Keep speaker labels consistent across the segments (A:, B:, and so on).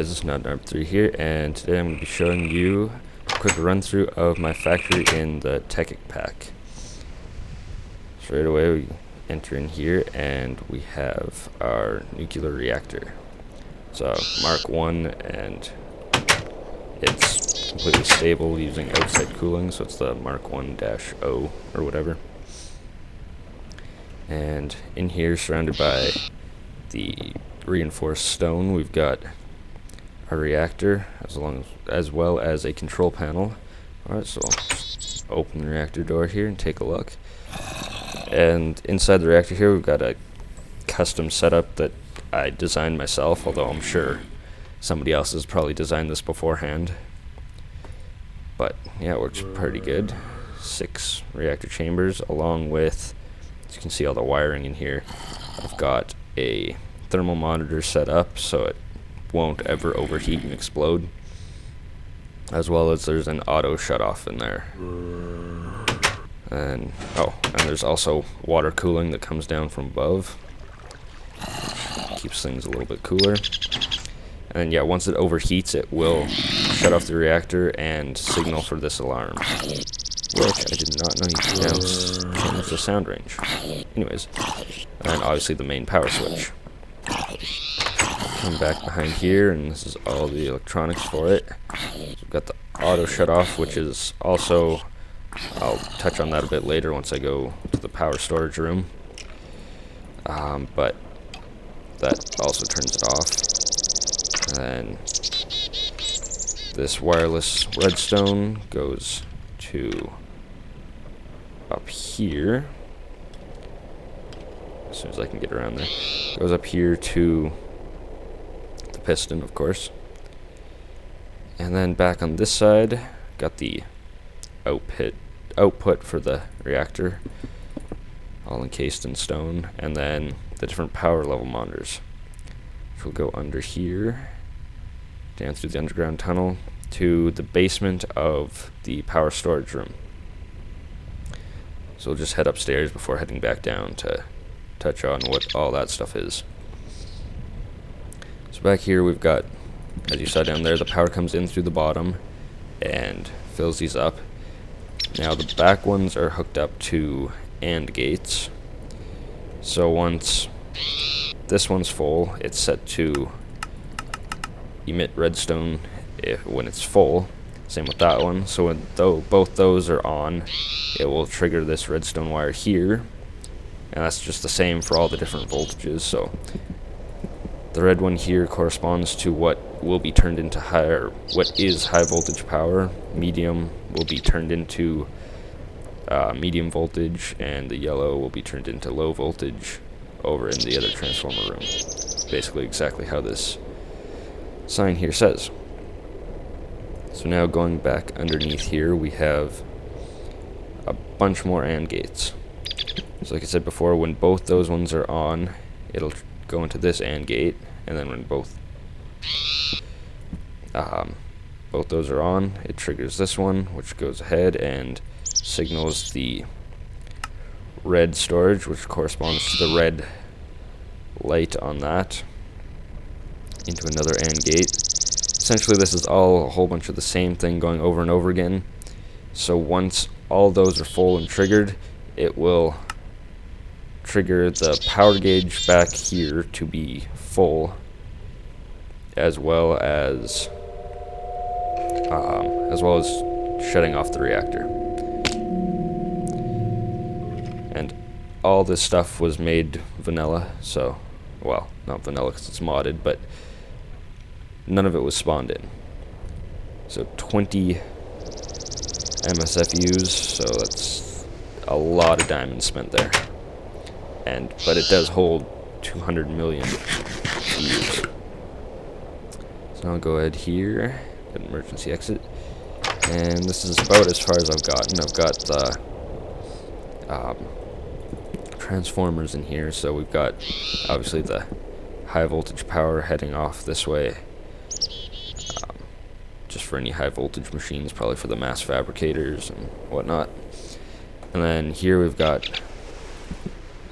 A: guys, Number 3 here, and today I'm going to be showing you a quick run through of my factory in the Tekkit pack. Straight away we enter in here and we have our nuclear reactor. It's a Mark 1 and it's completely stable using outside cooling, so it's the Mark 1-0 or whatever. And in here, surrounded by the reinforced stone, we've got our reactor as well as a control panel. Alright, so I'll open the reactor door here and take a look. And inside the reactor here we've got a custom setup that I designed myself, although I'm sure somebody else has probably designed this beforehand. But yeah, it works pretty good. 6 reactor chambers, along with, as you can see all the wiring in here. I've got a thermal monitor set up so it won't ever overheat and explode, as well as there's an auto shut off in there. And there's also water cooling that comes down from above, keeps things a little bit cooler. And yeah, once it overheats, it will shut off the reactor and signal for this alarm, which I did not know you could change the sound range. Anyways, and obviously the main power switch. Come back behind here, and this is all the electronics for it. So we've got the auto shut off, which is also, I'll touch on that a bit later once I go to the power storage room. But that also turns it off. And then this wireless redstone goes to up here. As soon as I can get around there, goes up here to the piston, of course. And then back on this side, got the output for the reactor, all encased in stone, and then the different power level monitors, which will go under here, down through the underground tunnel to the basement of the power storage room. So we'll just head upstairs before heading back down to touch on what all that stuff is. So back here we've got, as you saw down there, the power comes in through the bottom and fills these up. Now the back ones are hooked up to AND gates. So once this one's full, it's set to emit redstone when it's full. Same with that one. So when both those are on, it will trigger this redstone wire here. And that's just the same for all the different voltages. So the red one here corresponds to what will be turned into what is high voltage power. Medium will be turned into medium voltage, and the yellow will be turned into low voltage over in the other transformer room. Basically exactly how this sign here says. So now going back underneath here, we have a bunch more AND gates. So like I said before, when both those ones are on, it'll go into this AND gate, and then when both those are on, it triggers this one, which goes ahead and signals the red storage, which corresponds to the red light on that, into another AND gate. Essentially this is all a whole bunch of the same thing going over and over again. So once all those are full and triggered, it will trigger the power gauge back here to be full, as well as shutting off the reactor. And all this stuff was made vanilla, so, well, not vanilla because it's modded, but none of it was spawned in. So 20 MSFUs, so that's a lot of diamonds spent there. But it does hold 200 million views. So I'll go ahead here, get an emergency exit, and this is about as far as I've gotten. I've got the transformers in here, so we've got obviously the high voltage power heading off this way, just for any high voltage machines, probably for the mass fabricators and whatnot. And then here we've got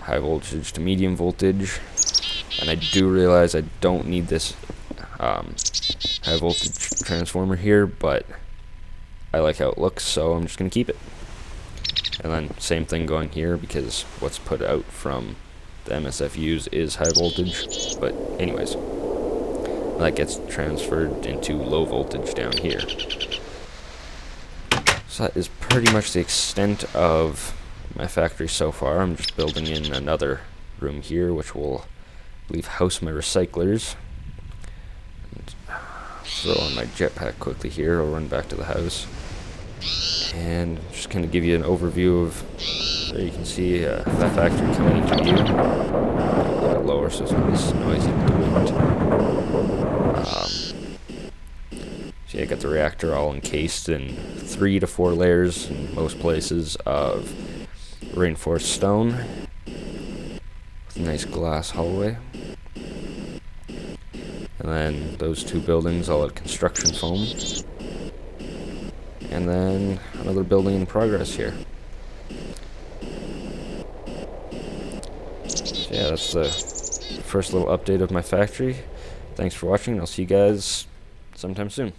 A: high voltage to medium voltage, and I do realize I don't need this high voltage transformer here, but I like how it looks, so I'm just going to keep it. And then same thing going here, because what's put out from the MSFUs is high voltage. But anyways, that gets transferred into low voltage down here. So that is pretty much the extent of my factory so far. I'm just building in another room here, which will, I believe, house my recyclers. And throw on my jetpack quickly here. I'll run back to the house. And just kind of give you an overview of, there you can see that factory coming into view. A little bit lower so it's not as noisy with the wind. So yeah, I got the reactor all encased in 3 to 4 layers in most places of reinforced stone with a nice glass hallway. And then those 2 buildings all had construction foam. And then another building in progress here. So yeah, that's the first little update of my factory. Thanks for watching, and I'll see you guys sometime soon.